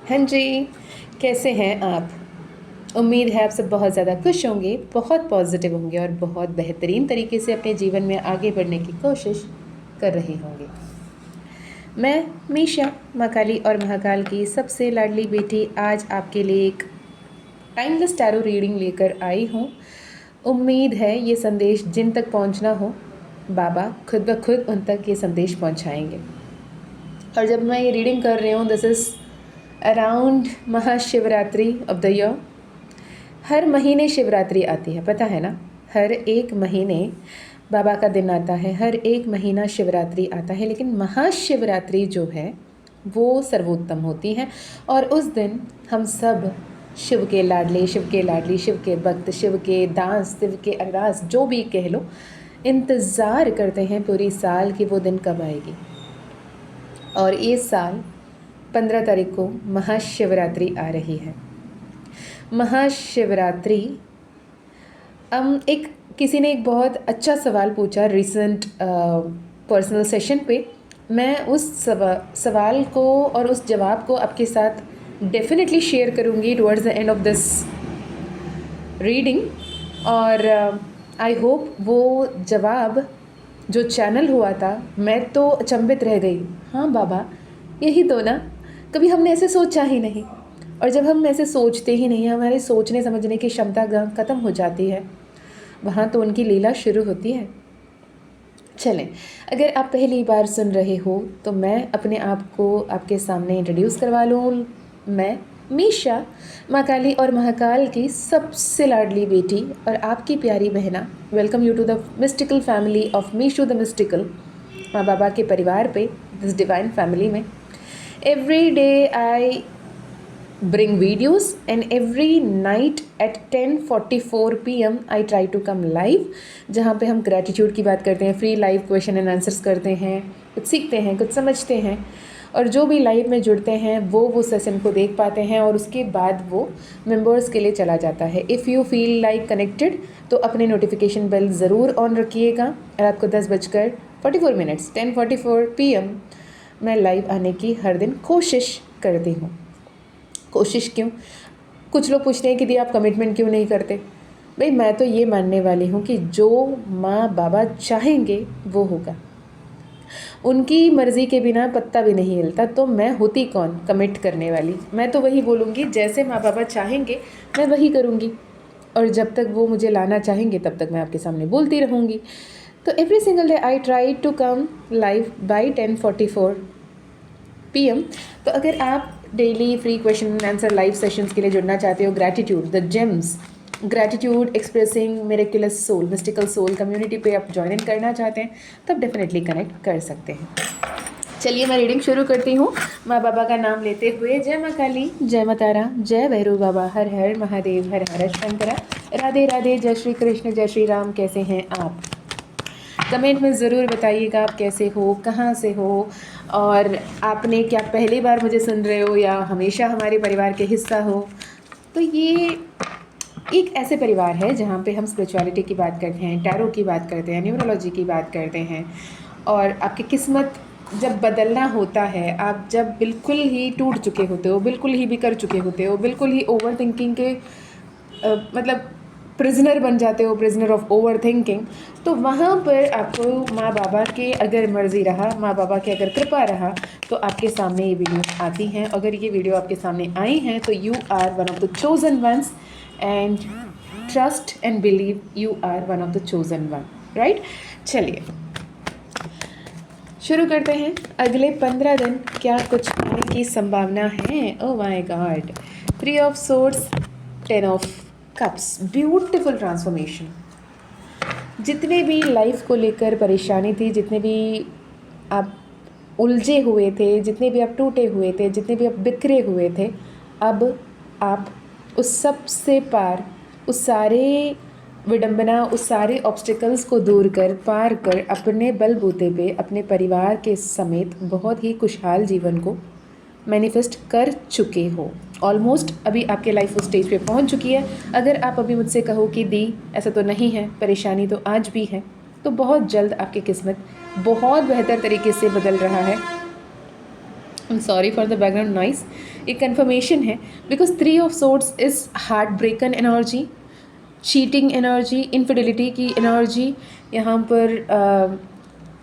हाँ जी, कैसे हैं आप? उम्मीद है आप सब बहुत ज़्यादा खुश होंगे, बहुत पॉज़िटिव होंगे और बहुत बेहतरीन तरीके से अपने जीवन में आगे बढ़ने की कोशिश कर रहे होंगे। मैं मीशा, माँ काली और महाकाल की सबसे लाडली बेटी आज आपके लिए एक टाइमलेस टैरो रीडिंग लेकर आई हूँ। उम्मीद है ये संदेश जिन तक पहुँचना हो, बाबा खुद ब खुद उन तक ये संदेश पहुँचाएँगे। और जब मैं ये रीडिंग कर रही हूँ, this is around Mahashivratri of the year. हर महीने शिवरात्रि आती है, पता है ना? हर एक महीने बाबा का दिन आता है, हर एक महीना शिवरात्रि आता है, लेकिन महाशिवरात्रि जो है वो सर्वोत्तम होती है। और उस दिन हम सब शिव के लाडले, शिव के लाडली, शिव के भक्त, शिव के दास, शिव के अरदास, जो भी कह लो, इंतज़ार करते हैं पूरी साल कि वो दिन कब आएगी। और इस साल 15 तारीख को महाशिवरात्रि आ रही है। महाशिवरात्रि किसी ने एक बहुत अच्छा सवाल पूछा रिसेंट पर्सनल सेशन पे। मैं उस सवाल को और उस जवाब को आपके साथ डेफिनेटली शेयर करूँगी towards the end of this reading. और आई होप वो जवाब जो चैनल हुआ था, मैं तो अचंभित रह गई। हाँ बाबा, यही तो ना, कभी हमने ऐसे सोचा ही नहीं। और जब हम ऐसे सोचते ही नहीं, हमारे सोचने समझने की क्षमता ख़त्म हो जाती है, वहाँ तो उनकी लीला शुरू होती है। चलें, अगर आप पहली बार सुन रहे हो तो मैं अपने आप को आपके सामने इंट्रोड्यूस करवा लूँ। मैं मीशा, माँ काली और महाकाल की सबसे लाडली बेटी और आपकी प्यारी बहना, welcome you to the mystical family of Meeshu the mystical, माँ बाबा के परिवार पे, दिस डिवाइन फैमिली में। Every day I bring videos and every night at 10:44 PM I try to come live, जहाँ पे हम ग्रैटिट्यूड की बात करते हैं, free live question and answers करते हैं, कुछ सीखते हैं, कुछ समझते हैं। और जो भी लाइव में जुड़ते हैं वो सेशन को देख पाते हैं और उसके बाद वो मेंबर्स के लिए चला जाता है। If you feel like connected तो अपने नोटिफिकेशन बेल ज़रूर ऑन रखिएगा। और आपको 10:44 10:44 PM मैं लाइव आने की हर दिन कोशिश करती हूँ। कोशिश क्यों? कुछ लोग पूछते हैं कि दी आप कमिटमेंट क्यों नहीं करते? भाई, मैं तो ये मानने वाली हूँ कि जो माँ बाबा चाहेंगे वो होगा। उनकी मर्ज़ी के बिना पत्ता भी नहीं हिलता, तो मैं होती कौन कमिट करने वाली? मैं तो वही बोलूँगी, जैसे माँ बाबा चाहेंगे मैं वही करूँगी। और जब तक वो मुझे लाना चाहेंगे तब तक मैं आपके सामने बोलती रहूँगी। तो every single day I try to come live by 10:44 PM। तो अगर आप daily free question and answer live sessions के लिए जुड़ना चाहते हो, gratitude the gems, gratitude expressing miraculous soul, mystical soul community पे आप ज्वाइन इन करना चाहते हैं, तब डेफिनेटली कनेक्ट कर सकते हैं। चलिए मैं रीडिंग शुरू करती हूँ माँ बाबा का नाम लेते हुए। जय माँ काली, जय माँ तारा, जय भैरव बाबा, हर हर महादेव, हर हर शंकरा, राधे राधे, जय श्री कृष्ण, जय श्री राम। कैसे हैं आप? कमेंट में ज़रूर बताइएगा आप कैसे हो, कहाँ से हो, और आपने क्या पहली बार मुझे सुन रहे हो या हमेशा हमारे परिवार के हिस्सा हो। तो ये एक ऐसे परिवार है जहाँ पे हम स्पिरिचुअलिटी की बात करते हैं, टैरो की बात करते हैं, न्यूमरोलॉजी की बात करते हैं। और आपकी किस्मत जब बदलना होता है, आप जब बिल्कुल ही टूट चुके होते हो, बिल्कुल ही बिखर चुके होते हो, बिल्कुल ही ओवर थिंकिंग के मतलब प्रिजनर बन जाते हो, प्रिजनर ऑफ ओवर थिंकिंग, तो वहाँ पर आपको माँ बाबा के अगर मर्ज़ी रहा, माँ बाबा की अगर कृपा रहा, तो आपके सामने ये वीडियो आती हैं। अगर ये वीडियो आपके सामने आई हैं तो you are one of the chosen ones, and trust and believe you are one of the chosen one, right? चलिए शुरू करते हैं। अगले 15 दिन क्या कुछ होने की संभावना है? Oh my God, 3 of swords, 10 of cups, beautiful transformation. जितने भी लाइफ को लेकर परेशानी थी, जितने भी आप उलझे हुए थे, जितने भी आप टूटे हुए थे, जितने भी आप बिखरे हुए थे, अब आप उस सब से पार, उस सारे विडंबना, उस सारे ऑब्स्टिकल्स को दूर कर, पार कर, अपने बलबूते पे अपने परिवार के समेत बहुत ही खुशहाल जीवन को मैनिफेस्ट कर चुके हो। ऑलमोस्ट अभी आपके लाइफ उस स्टेज पे पहुंच चुकी है। अगर आप अभी मुझसे कहो कि दी ऐसा तो नहीं है, परेशानी तो आज भी है, तो बहुत जल्द आपकी किस्मत बहुत बेहतर तरीके से बदल रहा है। I am sorry for the background noise. एक कन्फर्मेशन है, because 3 of swords is heart broken energy, cheating energy, infidelity की एनर्जी। यहाँ पर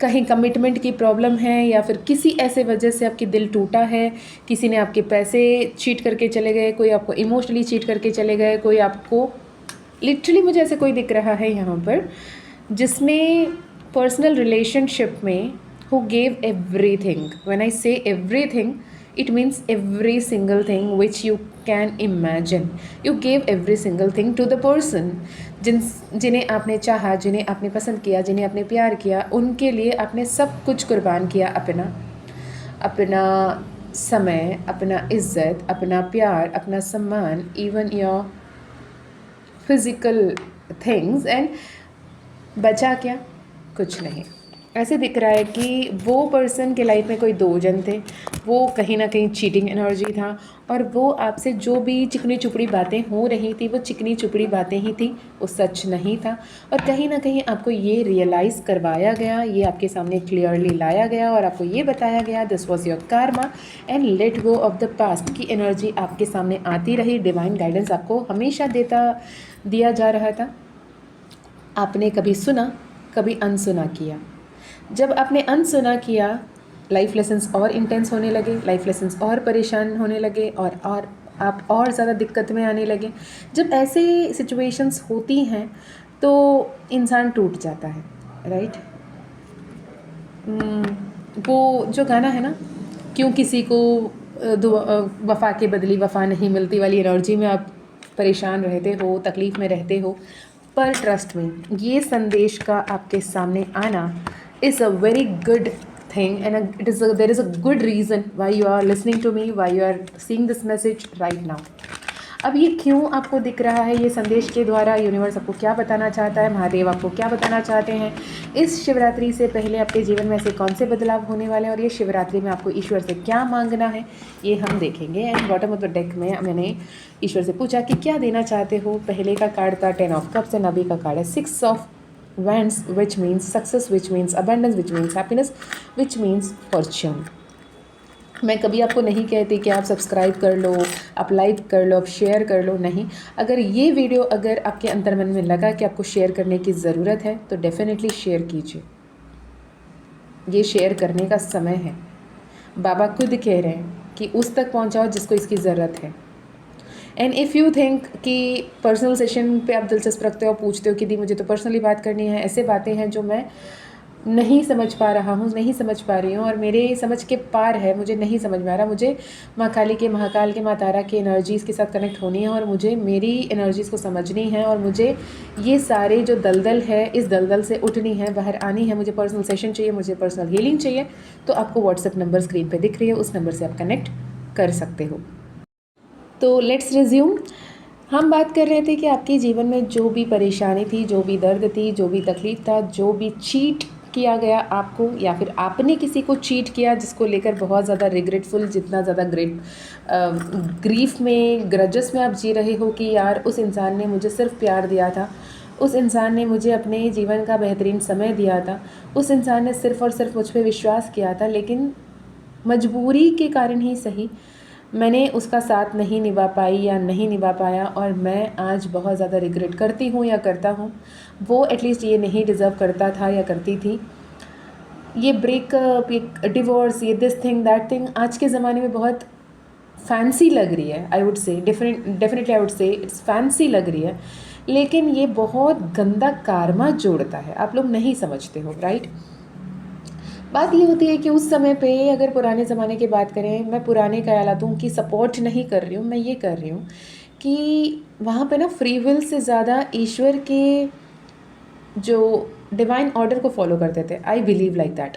कहीं कमिटमेंट की प्रॉब्लम है या फिर किसी ऐसे वजह से आपकी दिल टूटा है, किसी ने आपके पैसे चीट करके चले गए, कोई आपको इमोशनली चीट करके चले गए, कोई आपको लिटरली, मुझे ऐसे कोई दिख रहा है यहाँ पर जिसने पर्सनल रिलेशनशिप में who gave everything. When I say everything, it means every single thing which you can imagine. You gave every single thing to the person. जिन्हें आपने चाहा, जिन्हें आपने पसंद किया, जिन्हें आपने प्यार किया, उनके लिए आपने सब कुछ कुर्बान किया, अपना समय, अपना इज्जत, अपना प्यार, अपना सम्मान, even your physical things, and बचा क्या? कुछ नहीं। ऐसे दिख रहा है कि वो पर्सन के लाइफ में कोई 2 जन थे, वो कहीं ना कहीं चीटिंग एनर्जी था, और वो आपसे जो भी चिकनी चुपड़ी बातें हो रही थी वो चिकनी चुपड़ी बातें ही थी, वो सच नहीं था। और कहीं ना कहीं आपको ये रियलाइज़ करवाया गया, ये आपके सामने क्लियरली लाया गया और आपको ये बताया गया this was your Karma and let go of the past की एनर्जी आपके सामने आती रही। डिवाइन गाइडेंस आपको हमेशा दिया जा रहा था। आपने कभी सुना, कभी अनसुना किया। जब आपने अनसुना किया, लाइफ लेसन्स और इंटेंस होने लगे, लाइफ लेसन्स और परेशान होने लगे, और आप और ज़्यादा दिक्कत में आने लगे। जब ऐसे सिचुएशंस होती हैं तो इंसान टूट जाता है, राइट। वो जो गाना है ना, क्यों किसी को वफ़ा के बदली वफ़ा नहीं मिलती वाली एनर्जी में आप परेशान रहते हो, तकलीफ़ में रहते हो, पर ट्रस्ट में ये संदेश का आपके सामने आना is a very good thing, and there is a good reason why you are listening to me, why you are seeing this message right now. अब ये क्यों आपको दिख रहा है, ये संदेश के द्वारा यूनिवर्स आपको क्या बताना चाहता है, महादेव आपको क्या बताना चाहते हैं, इस शिवरात्रि से पहले आपके जीवन में ऐसे कौन से बदलाव होने वाले हैं, और ये शिवरात्रि में आपको ईश्वर से क्या मांगना है, ये हम देखेंगे। And bottom of the deck में मैंने ईश्वर से पूछा कि क्या देना चाहते हो। पहले का कार्ड था 10 ऑफ कप्स, एंड अभी का कार्ड है 6 of Wands, which means success, which means abundance, which means happiness, which means fortune. मैं कभी आपको नहीं कहती कि आप सब्सक्राइब कर लो, आप लाइक कर लो, आप शेयर कर लो, नहीं। अगर ये वीडियो अगर आपके अंतर्मन में लगा कि आपको शेयर करने की ज़रूरत है तो डेफिनेटली शेयर कीजिए। ये शेयर करने का समय है। बाबा खुद कह रहे हैं कि उस तक पहुंचाओ जिसको इसकी ज़रूरत है। एंड इफ़ यू थिंक कि पर्सनल सेशन पे आप दिलचस्प रखते हो, पूछते हो कि दी मुझे तो पर्सनली बात करनी है, ऐसे बातें हैं जो मैं नहीं समझ पा रहा हूँ, नहीं समझ पा रही हूँ, और मेरे समझ के पार है, मुझे नहीं समझ में आ रहा, मुझे माँ काली के, महाकाल के, माँ तारा के एनर्जीज़ के साथ कनेक्ट होनी है, और मुझे मेरी एनर्जीज़ को समझनी है, और मुझे ये सारे जो दलदल है इस दलदल से उठनी है, बाहर आनी है, मुझे पर्सनल सेशन चाहिए, मुझे पर्सनल हीलिंग चाहिए, तो आपको व्हाट्सएप नंबर स्क्रीन पर दिख रही है, उस नंबर से आप कनेक्ट कर सकते हो। तो लेट्स रिज्यूम। हम बात कर रहे थे कि आपके जीवन में जो भी परेशानी थी, जो भी दर्द थी, जो भी तकलीफ़ था, जो भी चीट किया गया आपको, या फिर आपने किसी को चीट किया जिसको लेकर बहुत ज़्यादा रिग्रेटफुल, जितना ज़्यादा ग्रीफ में, ग्रजेस में आप जी रहे हो कि यार उस इंसान ने मुझे सिर्फ प्यार दिया था, उस इंसान ने मुझे अपने जीवन का बेहतरीन समय दिया था, उस इंसान ने सिर्फ़ और सिर्फ मुझ पर विश्वास किया था, लेकिन मजबूरी के कारण ही सही मैंने उसका साथ नहीं निभा पाई या नहीं निभा पाया, और मैं आज बहुत ज़्यादा रिग्रेट करती हूँ या करता हूँ। वो एटलीस्ट ये नहीं डिज़र्व करता था या करती थी। ये ब्रेकअप, ये डिवोर्स, ये दिस थिंग दैट थिंग आज के ज़माने में बहुत फैंसी लग रही है। I would say definitely I would say it's fancy लग रही है, लेकिन ये बहुत गंदा कार्मा जोड़ता है, आप लोग नहीं समझते हो, राइट। बात ये होती है कि उस समय पे अगर पुराने ज़माने की बात करें, मैं पुराने ख्यालातों की सपोर्ट नहीं कर रही हूँ, मैं ये कर रही हूँ कि वहाँ पे ना फ्री विल से ज़्यादा ईश्वर के जो डिवाइन ऑर्डर को फॉलो करते थे। I believe like that.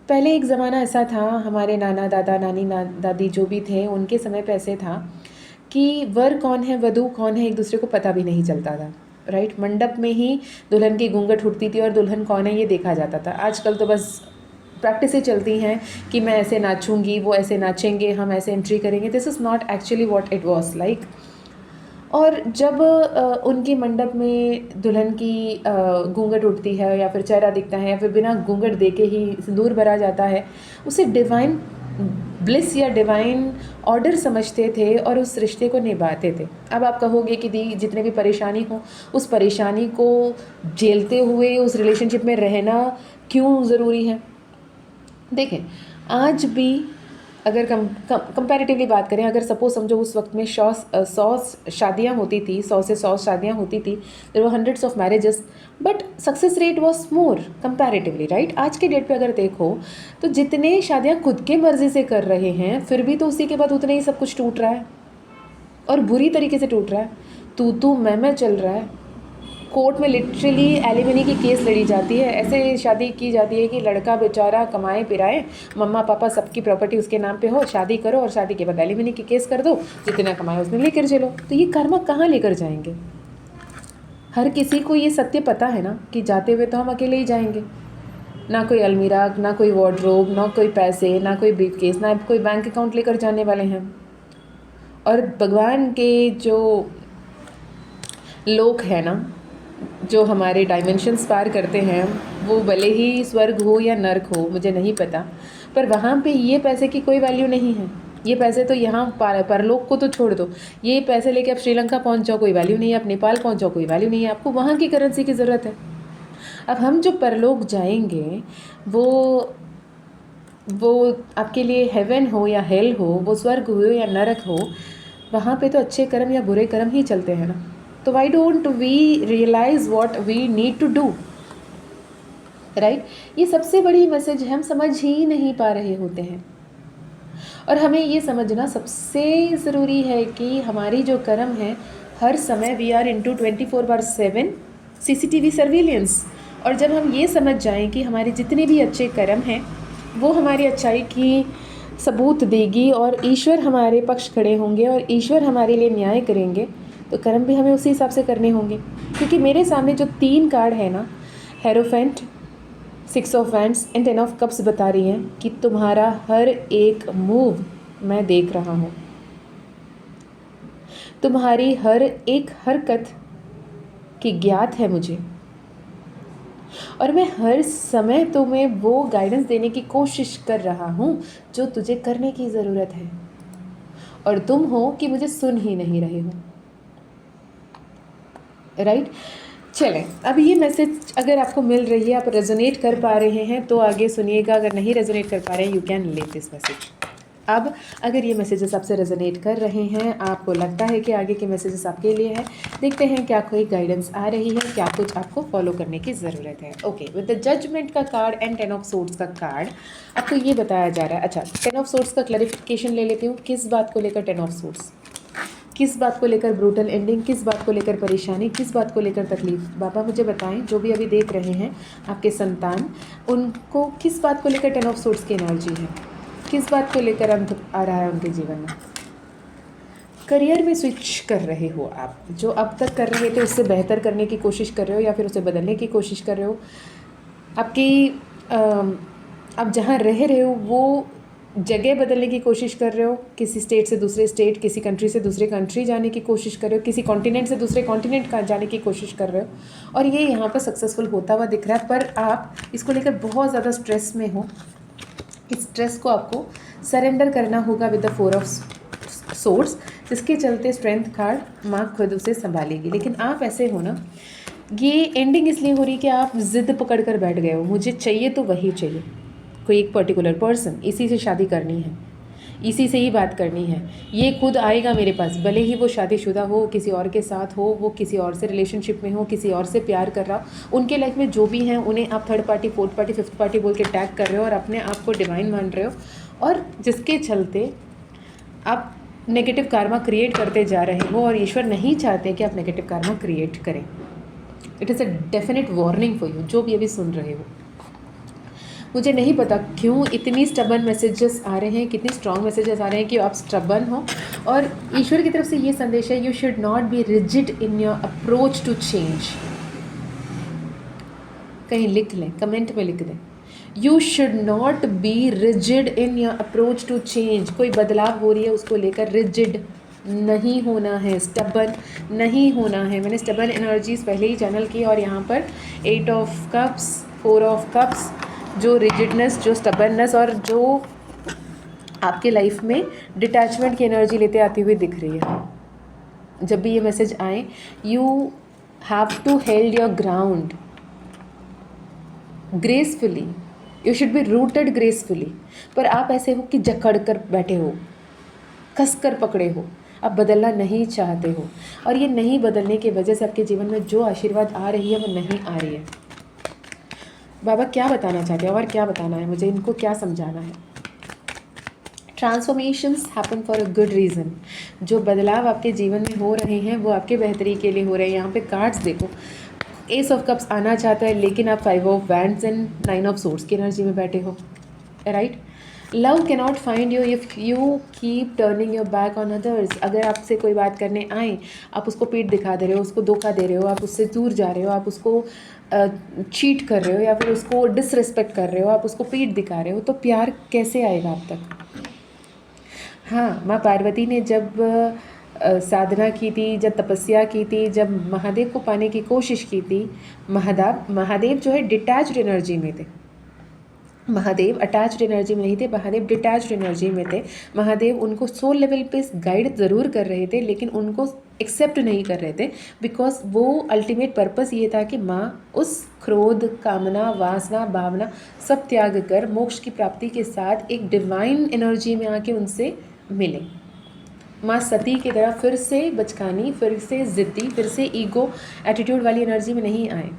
पहले एक ज़माना ऐसा था, हमारे नाना दादा, नानी दादी जो भी थे, उनके समय पे ऐसे था कि वर कौन है, वधू कौन है, एक दूसरे को पता भी नहीं चलता था, राइट। मंडप में ही दुल्हन की घूंघट उठती थी और दुल्हन कौन है ये देखा जाता था। आजकल तो बस प्रैक्टिसें चलती हैं कि मैं ऐसे नाचूंगी, वो ऐसे नाचेंगे, हम ऐसे एंट्री करेंगे। This is not actually what it was like. और जब उनके मंडप में दुल्हन की घूंघट उठती है या फिर चेहरा दिखता है या फिर बिना घूंघट देके ही सिंदूर भरा जाता है, उसे डिवाइन ब्लिस या डिवाइन ऑर्डर समझते थे और उस रिश्ते को निभाते थे। अब आप कहोगे कि दी जितने भी परेशानी हो, उस परेशानी को झेलते हुए उस रिलेशनशिप में रहना क्यों ज़रूरी है? देखें, आज भी अगर कंपैरेटिवली बात करें, अगर सपोज समझो उस वक्त में 100 शादियाँ होती थी, 100 से 100 शादियाँ होती थी, there were hundreds of marriages, but success rate was more comparatively, right? आज के डेट पे अगर देखो तो जितने शादियाँ खुद के मर्जी से कर रहे हैं, फिर भी तो उसी के बाद उतने ही सब कुछ टूट रहा है, और बुरी तरीके से टूट रहा है। तू मैं चल रहा है। कोर्ट में लिटरली एलिमनी की केस लड़ी जाती है, ऐसे शादी की जाती है कि लड़का बेचारा कमाए पिराए, मम्मा पापा सबकी प्रॉपर्टी उसके नाम पे हो, शादी करो और शादी के बाद एलिमनी की केस कर दो, जितना कमाए उसने लेकर चलो। तो ये कर्म कहाँ लेकर जाएंगे? हर किसी को ये सत्य पता है ना कि जाते हुए तो हम अकेले ही जाएंगे। ना कोई अलमीरा, ना कोई वार्डरोब, ना कोई पैसे, ना कोई ब्रीफकेस, ना कोई बैंक अकाउंट लेकर जाने वाले हैं। और भगवान के जो लोग हैं ना, जो हमारे डायमेंशंस पार करते हैं, वो भले ही स्वर्ग हो या नर्क हो मुझे नहीं पता, पर वहाँ पे ये पैसे की कोई वैल्यू नहीं है। ये पैसे तो यहाँ परलोक को तो छोड़ दो, ये पैसे लेके आप श्रीलंका पहुँच जाओ कोई वैल्यू नहीं है, आप नेपाल पहुँच जाओ कोई वैल्यू नहीं है, आपको वहाँ की करेंसी की ज़रूरत है। अब हम जो परलोक जाएंगे वो आपके लिए हेवन हो या हेल हो, वो स्वर्ग हो या नरक हो, वहाँ पे तो अच्छे कर्म या बुरे कर्म ही चलते हैं ना। तो why don't we realise what we need to do, right? ये सबसे बड़ी मैसेज हम समझ ही नहीं पा रहे होते हैं। और हमें ये समझना सबसे ज़रूरी है कि हमारी जो कर्म है, हर समय we are into 24/7 CCTV surveillance. और जब हम ये समझ जाएं कि हमारे जितने भी अच्छे कर्म हैं वो हमारी अच्छाई की सबूत देगी और ईश्वर हमारे पक्ष खड़े होंगे और ईश्वर हमारे लिए न्याय करेंगे, तो कर्म भी हमें उसी हिसाब से करने होंगे। क्योंकि मेरे सामने जो 3 कार्ड है ना, hierophant, 6 of wands and 10 of cups बता रही हैं कि तुम्हारा हर एक मूव मैं देख रहा हूँ, तुम्हारी हर एक हरकत की ज्ञात है मुझे, और मैं हर समय तुम्हें वो गाइडेंस देने की कोशिश कर रहा हूँ जो तुझे करने की ज़रूरत है, और तुम हो कि मुझे सुन ही नहीं रहे हो, राइट? चलें, अब ये मैसेज अगर आपको मिल रही है, आप रेजोनेट कर पा रहे हैं तो आगे सुनिएगा, अगर नहीं रेजोनेट कर पा रहे हैं, you can leave this message. अब अगर ये मैसेजेस आपसे रेजोनेट कर रहे हैं, आपको लगता है कि आगे के मैसेजेस आपके लिए हैं, देखते हैं क्या कोई गाइडेंस आ रही है, क्या कुछ आपको फॉलो करने की ज़रूरत है। ओके, विद द जजमेंट का कार्ड एंड 10 ऑफ सोर्ड्स का कार्ड आपको ये बताया जा रहा है। अच्छा, 10 ऑफ सोर्ड्स का क्लैरिफिकेशन ले लेती हूँ। किस बात को लेकर 10 ऑफ सोर्ड्स? किस बात को लेकर ब्रूटल एंडिंग? किस बात को लेकर परेशानी? किस बात को लेकर तकलीफ? बाबा मुझे बताएं, जो भी अभी देख रहे हैं आपके संतान, उनको किस बात को लेकर 10 ऑफ सोर्ड्स की एनर्जी है? किस बात को लेकर अंत आ रहा है उनके जीवन में? करियर में स्विच कर रहे हो आप, जो अब तक कर रहे थे उससे बेहतर करने की कोशिश कर रहे हो या फिर उसे बदलने की कोशिश कर रहे हो। आपकी आप जहाँ रह रहे हो वो जगह बदलने की कोशिश कर रहे हो, किसी स्टेट से दूसरे स्टेट, किसी कंट्री से दूसरे कंट्री जाने की कोशिश कर रहे हो, किसी कॉन्टिनेंट से दूसरे कॉन्टिनेंट का जाने की कोशिश कर रहे हो, और ये यहाँ पर सक्सेसफुल होता हुआ दिख रहा है, पर आप इसको लेकर बहुत ज़्यादा स्ट्रेस में हो। इस स्ट्रेस को आपको सरेंडर करना होगा विद द 4 ऑफ सोर्ड्स, जिसके चलते स्ट्रेंथ कार्ड माँ खुद उसे संभालेगी। लेकिन आप ऐसे हो ना, ये एंडिंग इसलिए हो रही कि आप ज़िद पकड़ कर बैठ गए हो, मुझे चाहिए तो वही चाहिए, कोई एक पर्टिकुलर पर्सन, इसी से शादी करनी है, इसी से ही बात करनी है, ये खुद आएगा मेरे पास, भले ही वो शादीशुदा हो, किसी और के साथ हो, वो किसी और से रिलेशनशिप में हो, किसी और से प्यार कर रहा हो, उनके लाइफ में जो भी हैं उन्हें आप 3rd party, 4th party, 5th party बोल के टैग कर रहे हो और अपने आप को डिवाइन मान रहे हो, और जिसके चलते आप नेगेटिव कार्मा क्रिएट करते जा रहे हो, और ईश्वर नहीं चाहते कि आप नेगेटिव कार्मा क्रिएट करें। It is a definite warning for you, जो भी अभी सुन रहे हो। मुझे नहीं पता क्यों इतनी स्टबन मैसेजेस आ रहे हैं, कितनी स्ट्रॉन्ग मैसेजेस आ रहे हैं कि आप स्टबन हो, और ईश्वर की तरफ से ये संदेश है, you should not be rigid in your approach to change. कहीं लिख लें, कमेंट में लिख दें, you should not be rigid in your approach to change. कोई बदलाव हो रही है उसको लेकर रिजिड नहीं होना है, स्टबन नहीं होना है। मैंने स्टबन एनर्जीज पहले ही चैनल की, और यहाँ पर 8 ऑफ कप्स, 4 ऑफ कप्स, जो रिजिडनेस, जो स्टबननेस और जो आपके लाइफ में डिटैचमेंट की एनर्जी लेते आती हुई दिख रही है। जब भी ये मैसेज आए, you have to held your ground gracefully, you should be rooted gracefully. पर आप ऐसे हो कि जकड़ कर बैठे हो, कस कर पकड़े हो, आप बदलना नहीं चाहते हो, और ये नहीं बदलने की वजह से आपके जीवन में जो आशीर्वाद आ रही है वो नहीं आ रही है। बाबा क्या बताना चाहते हैं और क्या बताना है मुझे, इनको क्या समझाना है? Transformations happen for a good reason. जो बदलाव आपके जीवन में हो रहे हैं वो आपके बेहतरी के लिए हो रहे हैं। यहाँ पे कार्ड्स देखो, एस ऑफ कप्स आना चाहता है लेकिन आप 5 of wands and 9 of swords की एनर्जी में बैठे हो, right. Love can not find you if you keep turning your back on others. अगर आपसे कोई बात करने आए, आप उसको पीठ दिखा दे रहे हो, उसको धोखा दे रहे हो, आप उससे दूर जा रहे हो, आप उसको चीट कर रहे हो या फिर उसको डिसरिस्पेक्ट कर रहे हो, आप उसको पीठ दिखा रहे हो, तो प्यार कैसे आएगा आप तक? हाँ, माँ पार्वती ने जब साधना की थी, जब तपस्या की थी, जब महादेव को पाने की कोशिश की थी, महादेव जो है डिटैच्ड एनर्जी में थे। महादेव अटैच्ड एनर्जी में नहीं थे, महादेव डिटैच्ड एनर्जी में थे। महादेव उनको सोल लेवल पे गाइड ज़रूर कर रहे थे लेकिन उनको एक्सेप्ट नहीं कर रहे थे, बिकॉज वो अल्टीमेट पर्पस ये था कि माँ उस क्रोध, कामना, वासना, भावना सब त्याग कर मोक्ष की प्राप्ति के साथ एक डिवाइन एनर्जी में आके उनसे मिले। माँ सती की तरह फिर से बचकानी, फिर से ज़िद्दी, फिर से ईगो एटीट्यूड वाली एनर्जी में नहीं आए।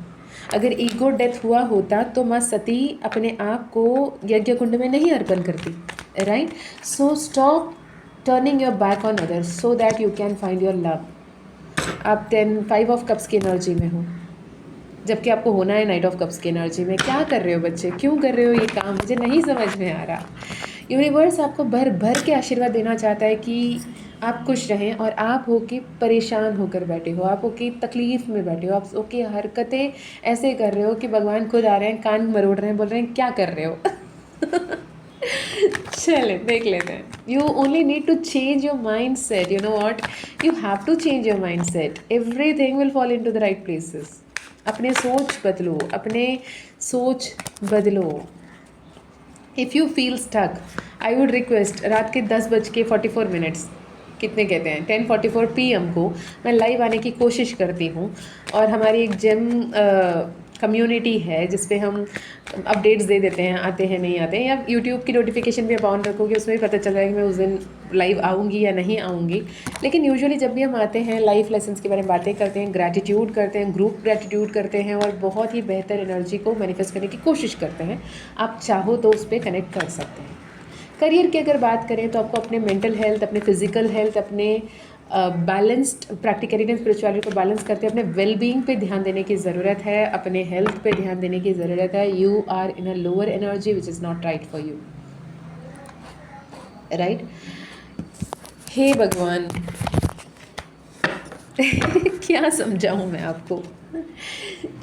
अगर ईगो डेथ हुआ होता तो माँ सती अपने आप को यज्ञ कुंड में नहीं अर्पण करती, right. So stop turning your back on others so that you can find your love. आप 5 ऑफ कप्स की एनर्जी में हो जबकि आपको होना है 9 ऑफ कप्स की एनर्जी में। क्या कर रहे हो बच्चे, क्यों कर रहे हो ये काम, मुझे नहीं समझ में आ रहा। यूनिवर्स आपको भर भर के आशीर्वाद देना चाहता है कि आप खुश रहें, और आप हो कि परेशान होकर बैठे हो, आप हो कि तकलीफ़ में बैठे हो, आप हो कि हरकतें ऐसे कर रहे हो कि भगवान खुद आ रहे हैं, कान मरोड़ रहे हैं, बोल रहे हैं क्या कर रहे हो। चले देख लेते हैं। You only need to change your mind set, you know what, you have to change your mind set, everything will fall in to the right places. अपने सोच बदलो, अपने सोच बदलो। If you feel stuck, I would request रात के 10:44 कितने कहते हैं 10:44 PM को मैं लाइव आने की कोशिश करती हूँ, और हमारी एक जिम कम्युनिटी है जिस पे हम अपडेट्स दे देते हैं, आते हैं नहीं आते हैं, या यूट्यूब की नोटिफिकेशन भी आप ऑन रखोगे उसमें भी पता चल जाएगा कि मैं उस दिन लाइव आऊँगी या नहीं आऊँगी। लेकिन यूजुअली जब भी हम आते हैं लाइफ लेसन्स के बारे में बातें करते हैं, ग्रैटिट्यूड करते हैं, ग्रुप ग्रैटिट्यूड करते हैं, और बहुत ही बेहतर एनर्जी को मैनिफेस्ट करने की कोशिश करते हैं। आप चाहो तो उस पर कनेक्ट कर सकते हैं। करियर की अगर बात करें तो आपको अपने मेंटल हेल्थ, अपने फिजिकल हेल्थ, अपने बैलेंस्ड प्रैक्टिकलिटी एंड स्पिरिचुअलिटी को बैलेंस करते अपने वेलबींग पे ध्यान देने की ज़रूरत है, अपने हेल्थ पे ध्यान देने की ज़रूरत है। You are in a lower energy which is not right for you, right. हे भगवान क्या समझाऊँ मैं आपको।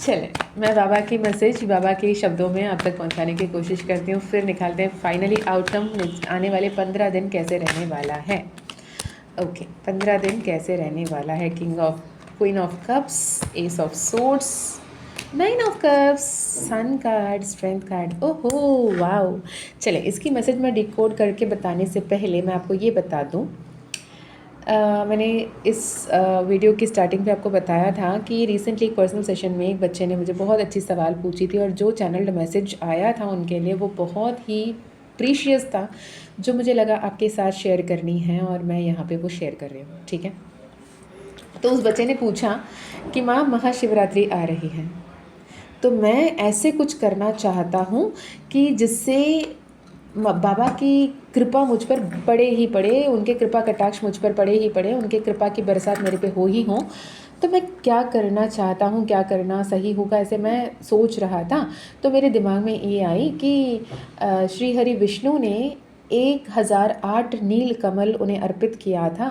चलें, मैं बाबा की मैसेज, बाबा के शब्दों में आप तक पहुंचाने की कोशिश करती हूँ, फिर निकालते हैं फाइनली आउटकम आने वाले 15 दिन कैसे रहने वाला है। ओके, 15 दिन कैसे रहने वाला है। Queen of cups, ace of swords, 9 of cups, sun card, strength card. ओहो वाओ। चले, इसकी मैसेज मैं डिकोड करके बताने से पहले मैं आपको ये बता दूँ, मैंने इस वीडियो की स्टार्टिंग पे आपको बताया था कि रिसेंटली एक पर्सनल सेशन में एक बच्चे ने मुझे बहुत अच्छी सवाल पूछी थी, और जो चैनल्ड मैसेज आया था उनके लिए वो बहुत ही प्रीशियस था, जो मुझे लगा आपके साथ शेयर करनी है, और मैं यहाँ पे वो शेयर कर रही हूँ, ठीक है। तो उस बच्चे ने पूछा कि माँ महाशिवरात्रि आ रही है, तो मैं ऐसे कुछ करना चाहता हूँ कि जिससे बाबा की कृपा मुझ पर पड़े ही पड़े, उनके कृपा कटाक्ष मुझ पर पड़े ही पड़े, उनके कृपा की बरसात मेरे पे हो ही हो। तो मैं क्या करना चाहता हूँ, क्या करना सही होगा, ऐसे मैं सोच रहा था। तो मेरे दिमाग में ये आई कि श्री हरि विष्णु ने 1008 नील कमल उन्हें अर्पित किया था,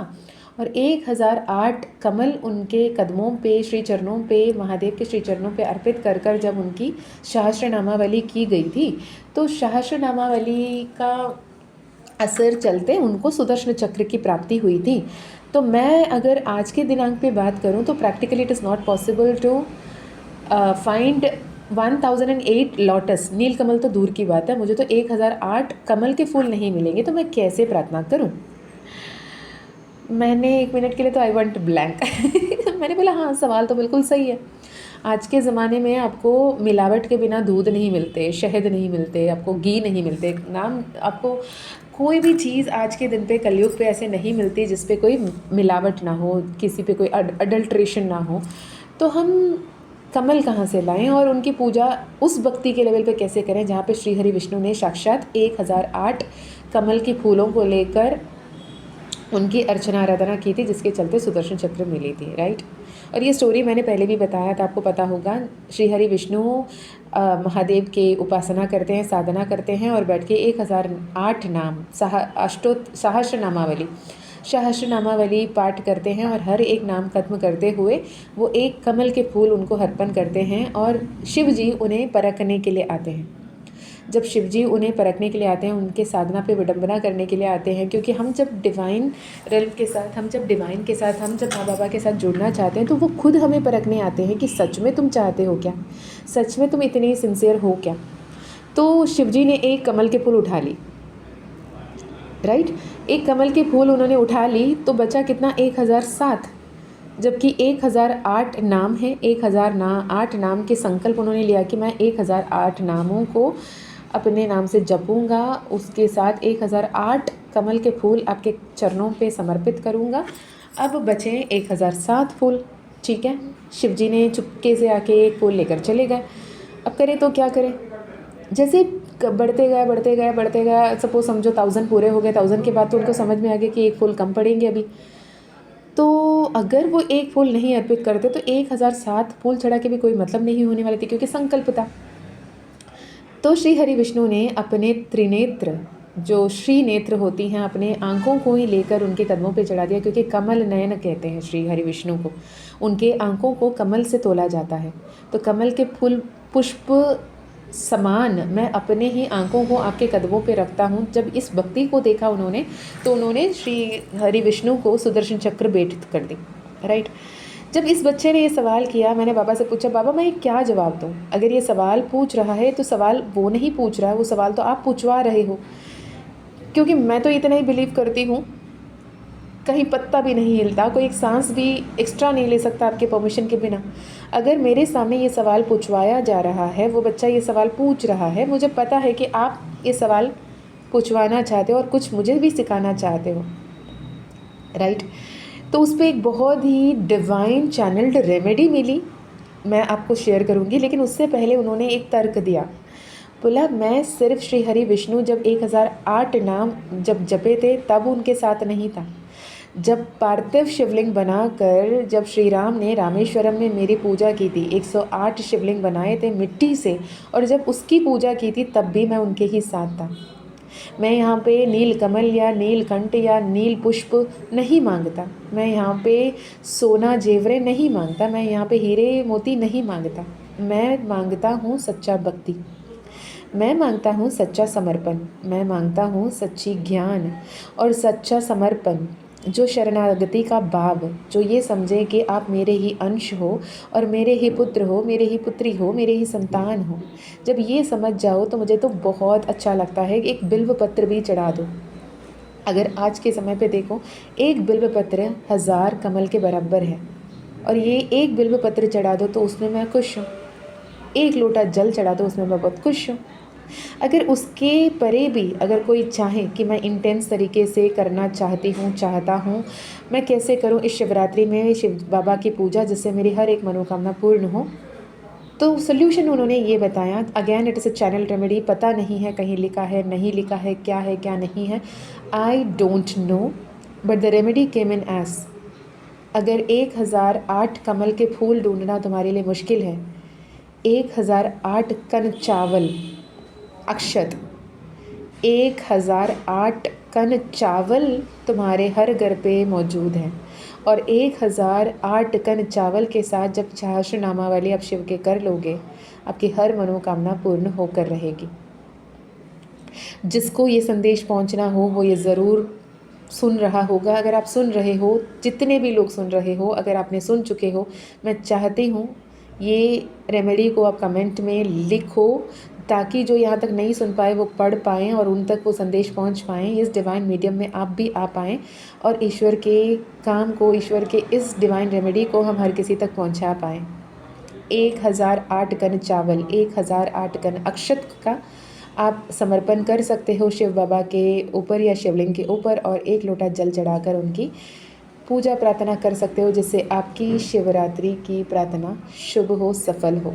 और 1008 कमल उनके कदमों पे, श्री चरणों पे, महादेव के श्री चरणों पे अर्पित कर कर जब उनकी सहस्त्रनामावली की गई थी, तो सहस्त्रनामावली का असर चलते उनको सुदर्शन चक्र की प्राप्ति हुई थी। तो मैं अगर आज के दिनांक पे बात करूं तो practically it is not possible to find 1008 lotus, नीलकमल तो दूर की बात है, मुझे तो 1008 कमल के फूल नहीं मिलेंगे, तो मैं कैसे प्रार्थना करूं? मैंने 1 मिनट के लिए तो आई वेंट ब्लैंक मैंने बोला हाँ, सवाल तो बिल्कुल सही है। आज के ज़माने में आपको मिलावट के बिना दूध नहीं मिलते, शहद नहीं मिलते, आपको घी नहीं मिलते, नाम आपको कोई भी चीज़ आज के दिन पे कलयुग पे ऐसे नहीं मिलती जिस पे कोई मिलावट ना हो, किसी पे कोई अडल्ट्रेशन ना हो। तो हम कमल कहाँ से लाएं और उनकी पूजा उस भक्ति के लेवल पे कैसे करें जहाँ पे श्री हरि विष्णु ने साक्षात 1008 कमल के फूलों को लेकर उनकी अर्चना आराधना की थी, जिसके चलते सुदर्शन चक्र मिली थी, राइट। और ये स्टोरी मैंने पहले भी बताया था, आपको पता होगा। श्री हरि विष्णु महादेव के उपासना करते हैं, साधना करते हैं और बैठ के 1008 नाम सहस्र नामावली पाठ करते हैं और हर एक नाम खत्म करते हुए वो एक कमल के फूल उनको अर्पण करते हैं और शिव जी उन्हें परखने के लिए आते हैं। जब शिव जी उन्हें परखने के लिए आते हैं, उनके साधना पे विडंबना करने के लिए आते हैं, क्योंकि हम जब डिवाइन रेल्म के साथ, हम जब माँ बाबा के साथ जुड़ना चाहते हैं, तो वो खुद हमें परखने आते हैं कि सच में तुम चाहते हो क्या, सच में तुम इतने सिंसियर हो क्या। तो शिव जी ने एक कमल के फूल उठा ली, राइट, एक कमल के फूल उन्होंने उठा ली, तो बचा कितना, 1007, जबकि 1008 नाम है। 1008 नाम के संकल्प उन्होंने लिया कि मैं 1008 नामों को अपने नाम से जपूंगा, उसके साथ 1008 कमल के फूल आपके चरणों पे समर्पित करूंगा। अब बचे 1007 फूल, ठीक है। शिव जी ने चुपके से आके एक फूल लेकर चले गए। अब करें तो क्या करें, जैसे बढ़ते गए, सपोज समझो 1000 पूरे हो गए, 1000 के बाद तो उनको समझ में आ गया कि एक फूल कम पड़ेंगे अभी। तो अगर वो एक फूल नहीं अर्पित करते तो 1007 फूल चढ़ा के भी कोई मतलब नहीं होने वाले थे, क्योंकि संकल्प था। तो श्री हरि विष्णु ने अपने त्रिनेत्र, जो श्री नेत्र होती हैं, अपने आंखों को ही लेकर उनके कदमों पे चढ़ा दिया, क्योंकि कमल नयन कहते हैं श्री हरि विष्णु को, उनके आंखों को कमल से तोला जाता है। तो कमल के फूल पुष्प समान मैं अपने ही आंखों को आपके कदमों पे रखता हूँ। जब इस भक्ति को देखा उन्होंने, तो उन्होंने श्री हरि विष्णु को सुदर्शन चक्र भेंट कर दी, राइट। जब इस बच्चे ने ये सवाल किया, मैंने बाबा से पूछा, बाबा मैं क्या जवाब दूँ? अगर ये सवाल पूछ रहा है तो सवाल वो नहीं पूछ रहा है, वो सवाल तो आप पूछवा रहे हो, क्योंकि मैं तो इतना ही बिलीव करती हूँ, कहीं पत्ता भी नहीं हिलता, कोई एक सांस भी एक्स्ट्रा नहीं ले सकता आपके परमिशन के बिना। अगर मेरे सामने ये सवाल पूछवाया जा रहा है, वो बच्चा ये सवाल पूछ रहा है, मुझे पता है कि आप ये सवाल पूछवाना चाहते हो और कुछ मुझे भी सिखाना चाहते हो, राइट। तो उस पर एक बहुत ही डिवाइन चैनल्ड रेमेडी मिली, मैं आपको शेयर करूँगी। लेकिन उससे पहले उन्होंने एक तर्क दिया, बोला मैं सिर्फ श्री हरि विष्णु जब 1008 नाम जब जपे थे तब उनके साथ नहीं था। जब पार्थिव शिवलिंग बनाकर जब श्री राम ने रामेश्वरम में मेरी पूजा की थी, 108 शिवलिंग बनाए थे मिट्टी से, और जब उसकी पूजा की थी तब भी मैं उनके ही साथ था। मैं यहाँ पे नील कमल या नीलकंठ या नील पुष्प नहीं मांगता, मैं यहाँ पे सोना जेवरे नहीं मांगता, मैं यहाँ पे हीरे मोती नहीं मांगता। मैं मांगता हूँ सच्चा भक्ति, मैं मांगता हूँ सच्चा समर्पण, मैं मांगता हूँ सच्ची ज्ञान और सच्चा समर्पण, जो शरणागति का भाव, जो ये समझे कि आप मेरे ही अंश हो और मेरे ही पुत्र हो, मेरे ही पुत्री हो, मेरे ही संतान हो। जब ये समझ जाओ तो मुझे तो बहुत अच्छा लगता है कि एक बिल्व पत्र भी चढ़ा दो। अगर आज के समय पे देखो, एक बिल्व पत्र 1000 कमल के बराबर है, और ये एक बिल्व पत्र चढ़ा दो तो उसमें मैं खुश हूँ। एक लोटा जल चढ़ा दो, उसमें मैं बहुत खुश हूँ। अगर उसके परे भी अगर कोई चाहे कि मैं इंटेंस तरीके से करना चाहता हूँ, मैं कैसे करूँ इस शिवरात्रि में शिव बाबा की पूजा, जिससे मेरी हर एक मनोकामना पूर्ण हो, तो सोल्यूशन उन्होंने ये बताया। Again it is a channel remedy, पता नहीं है कहीं लिखा है नहीं लिखा है क्या नहीं है, I don't know, but the remedy came in S, अगर 1008 कमल के फूल ढूंढना तुम्हारे लिए मुश्किल है, 1008 कन चावल अक्षत, 1008 कन चावल तुम्हारे हर घर पे मौजूद हैं, और 1008 कन चावल के साथ जब सहस्रनामा वाली आप शिव के कर लोगे, आपकी हर मनोकामना पूर्ण होकर रहेगी। जिसको ये संदेश पहुंचना हो वो ये ज़रूर सुन रहा होगा। अगर आप सुन रहे हो, जितने भी लोग सुन रहे हो, अगर आपने सुन चुके हो, मैं चाहती हूँ ये रेमेडी को आप कमेंट में लिखो ताकि जो यहाँ तक नहीं सुन पाए वो पढ़ पाएँ और उन तक वो संदेश पहुँच पाएँ। इस डिवाइन मीडियम में आप भी आ पाएँ और ईश्वर के काम को, ईश्वर के इस डिवाइन रेमेडी को हम हर किसी तक पहुँचा पाएँ। 1008 कण चावल, 1008 कण अक्षत का आप समर्पण कर सकते हो शिव बाबा के ऊपर या शिवलिंग के ऊपर, और 1 लोटा जल चढ़ाकर उनकी पूजा प्रार्थना कर सकते हो, जिससे आपकी शिवरात्रि की प्रार्थना शुभ हो, सफल हो।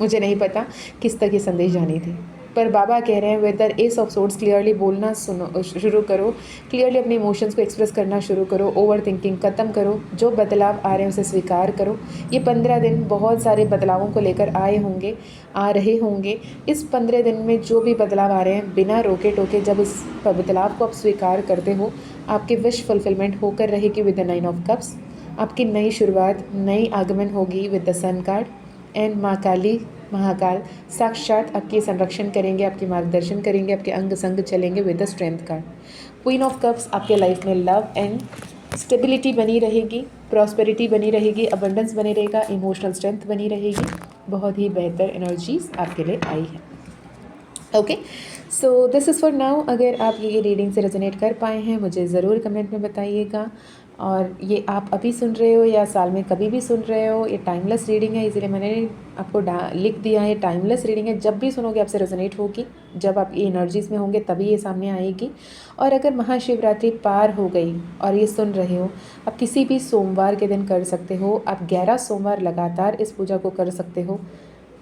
मुझे नहीं पता किस तक ये संदेश जानी थी, पर बाबा कह रहे हैं with the S of swords clearly बोलना शुरू करो, क्लियरली अपने इमोशंस को एक्सप्रेस करना शुरू करो, ओवर थिंकिंग ख़त्म करो, जो बदलाव आ रहे हैं उसे स्वीकार करो। ये 15 दिन बहुत सारे बदलावों को लेकर आए होंगे, आ रहे होंगे। इस 15 दिन में जो भी बदलाव आ रहे हैं, बिना रोके टोके जब इस बदलाव को आप स्वीकार करते हो, आपकी विश फुलफिलमेंट होकर रहेगी विद द 9 ऑफ कप्स। आपकी नई शुरुआत, नई आगमन होगी with the sun card. And माँ काली, महाकाल साक्षात आपकी संरक्षण करेंगे, आपकी मार्गदर्शन करेंगे, आपके अंग संग चलेंगे with the strength card. Queen of cups आपके लाइफ में लव एंड स्टेबिलिटी बनी रहेगी, प्रॉस्पेरिटी बनी रहेगी, अबंडेंस बनी रहेगा, इमोशनल स्ट्रेंथ बनी रहेगी। बहुत ही बेहतर एनर्जीज आपके लिए आई है। Okay, so this is for now. अगर आप ये रीडिंग से रेजोनेट कर पाए हैं मुझे ज़रूर कमेंट में बताइएगा। और ये आप अभी सुन रहे हो या साल में कभी भी सुन रहे हो, ये टाइमलेस रीडिंग है, इसीलिए मैंने आपको लिख दिया है टाइमलेस रीडिंग है। जब भी सुनोगे आपसे रेजोनेट होगी, जब आप ये एनर्जीज़ में होंगे तभी ये सामने आएगी। और अगर महाशिवरात्रि पार हो गई और ये सुन रहे हो, आप किसी भी सोमवार के दिन कर सकते हो। आप 11 सोमवार लगातार इस पूजा को कर सकते हो,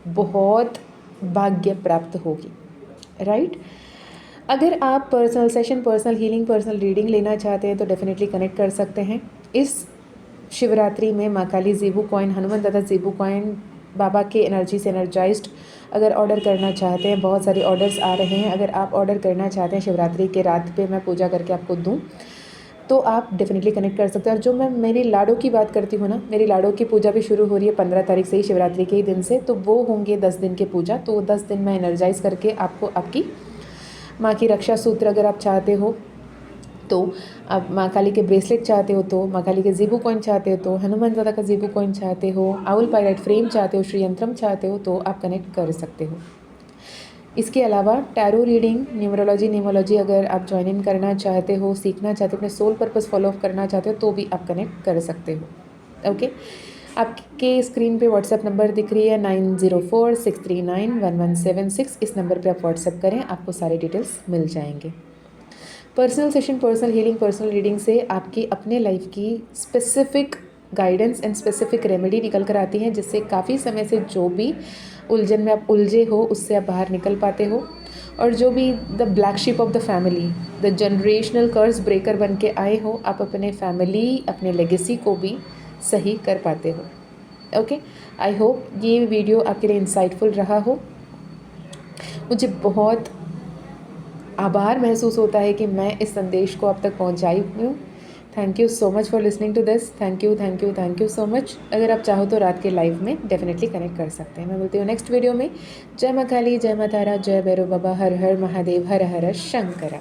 बहुत भाग्य प्राप्त होगी, राइट। अगर आप personal session, personal healing, personal reading लेना चाहते हैं तो डेफिनेटली कनेक्ट कर सकते हैं। इस शिवरात्रि में माँ काली ज़ेबू कॉइन, हनुमान दादा ज़ेबू कॉइन, बाबा के एनर्जी से एनर्जाइज्ड अगर ऑर्डर करना चाहते हैं, बहुत सारे ऑर्डर्स आ रहे हैं। अगर आप ऑर्डर करना चाहते हैं शिवरात्रि के रात पे मैं पूजा करके आपको दूँ, तो आप डेफिनेटली कनेक्ट कर सकते हैं। और जो मैं मेरी लाडो की बात करती हूँ ना, मेरी लाडो की पूजा भी शुरू हो रही है 15 तारीख से ही, शिवरात्रि के ही दिन से। तो वो होंगे 10 दिन के पूजा, तो 10 दिन मैं एनर्जाइज़ करके आपको आपकी माँ की रक्षा सूत्र अगर आप चाहते हो तो, आप माँ काली के ब्रेसलेट चाहते हो तो, माँ काली के ज़ेबू कॉइन चाहते हो तो, हनुमान दादा का ज़ेबू कॉइन चाहते हो, आउल पायराइट फ्रेम चाहते हो, श्री यंत्रम चाहते हो, तो आप कनेक्ट कर सकते हो। इसके अलावा टैरो रीडिंग, न्यूमरोलॉजी, नीमोलॉजी अगर आप ज्वाइन इन करना चाहते हो, सीखना चाहते हो, अपने सोल पर्पस फॉलो अप करना चाहते हो, तो भी आप कनेक्ट कर सकते हो। ओके, आपके स्क्रीन पे व्हाट्सएप नंबर दिख रही है 9046391176। इस नंबर पे आप व्हाट्सएप करें, आपको सारे डिटेल्स मिल जाएंगे। Personal session, personal healing, personal reading से आपकी अपने लाइफ की specific guidance and specific remedy निकल कर आती हैं, जिससे काफ़ी समय से जो भी उलझन में आप उलझे हो उससे आप बाहर निकल पाते हो। और जो भी the black sheep of the family, the generational curse breaker बन के आए हो, आप अपने फैमिली, अपने लेगेसी को भी सही कर पाते हो। ओके, आई होप ये वीडियो आपके लिए इंसाइटफुल रहा हो। मुझे बहुत आभार महसूस होता है कि मैं इस संदेश को आप तक पहुंचाई हूँ। Thank you so much for listening to this. Thank you, thank you, thank you so much. अगर आप चाहो तो रात के लाइव में डेफिनेटली कनेक्ट कर सकते हैं। मैं बोलती हूँ नेक्स्ट वीडियो में। जय माँ काली, जय माँ तारा, जय भैरव बाबा, हर हर महादेव, हर हर शंकरा।